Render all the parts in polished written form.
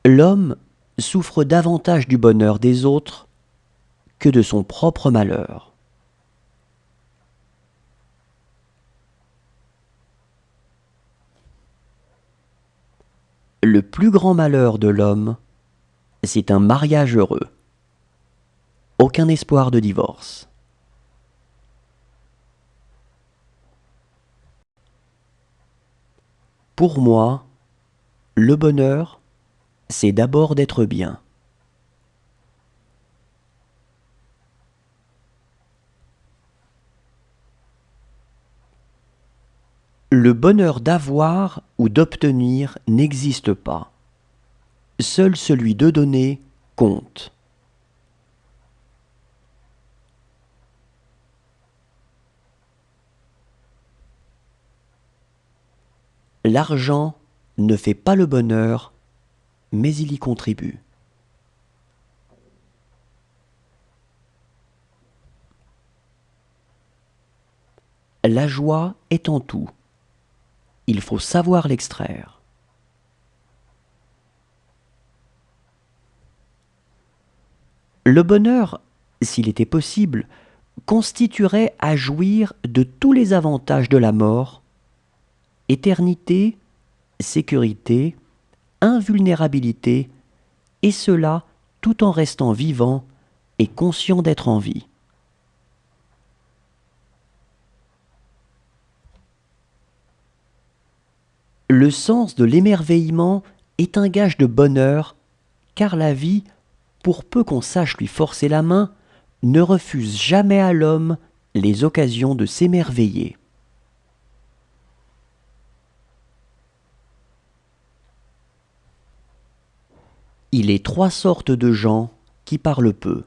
L'homme souffre davantage du bonheur des autres que de son propre malheur. Le plus grand malheur de l'homme, c'est un mariage heureux. Aucun espoir de divorce. Pour moi, le bonheur, c'est d'abord d'être bien. Le bonheur d'avoir ou d'obtenir n'existe pas. Seul celui de donner compte. L'argent ne fait pas le bonheur, mais il y contribue. La joie est en tout. Il faut savoir l'extraire. Le bonheur, s'il était possible, constituerait à jouir de tous les avantages de la mort: éternité, sécurité, invulnérabilité, et cela tout en restant vivant et conscient d'être en vie. Le sens de l'émerveillement est un gage de bonheur, car la vie, pour peu qu'on sache lui forcer la main, ne refuse jamais à l'homme les occasions de s'émerveiller. Il est trois sortes de gens qui parlent peu.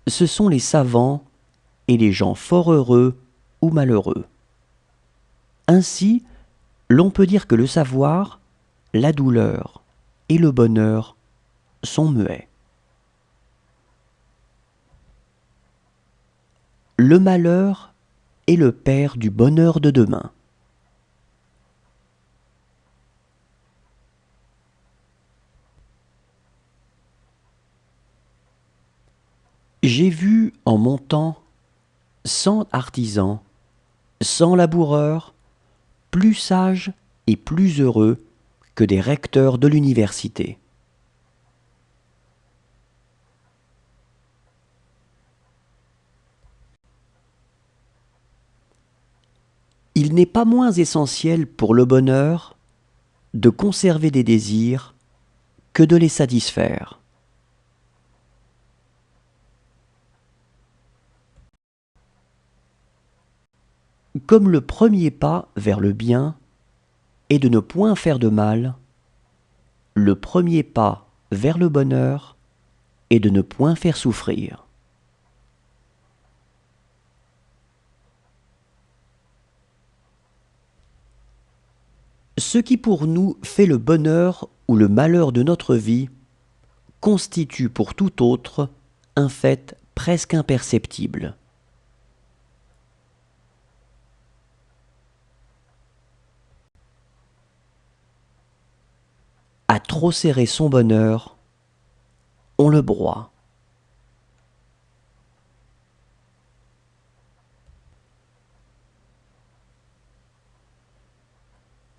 Ce sont les savants et les gens fort heureux ou malheureux. Ainsi, l'on peut dire que le savoir, la douleur et le bonheur sont muets. Le malheur est le père du bonheur de demain. J'ai vu en mon temps 100 artisans, 100 laboureurs, plus sages et plus heureux que des recteurs de l'université. Il n'est pas moins essentiel pour le bonheur de conserver des désirs que de les satisfaire. Comme le premier pas vers le bien est de ne point faire de mal, le premier pas vers le bonheur est de ne point faire souffrir. Ce qui pour nous fait le bonheur ou le malheur de notre vie constitue pour tout autre un fait presque imperceptible. À trop serrer son bonheur, on le broie.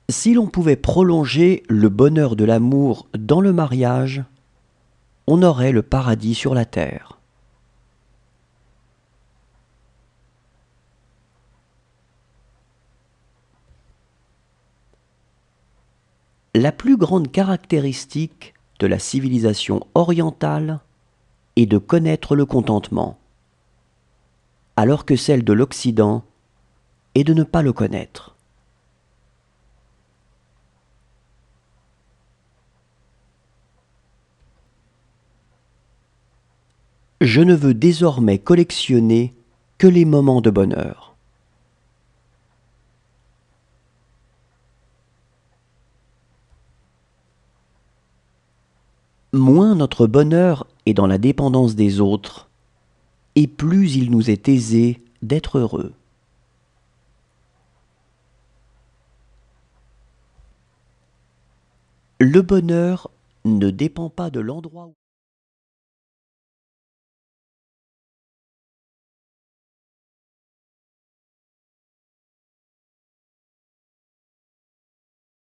Si l'on pouvait prolonger le bonheur de l'amour dans le mariage, on aurait le paradis sur la terre. La plus grande caractéristique de la civilisation orientale est de connaître le contentement, alors que celle de l'Occident est de ne pas le connaître. Je ne veux désormais collectionner que les moments de bonheur. Moins notre bonheur est dans la dépendance des autres, et plus il nous est aisé d'être heureux. Le bonheur ne dépend pas de l'endroit où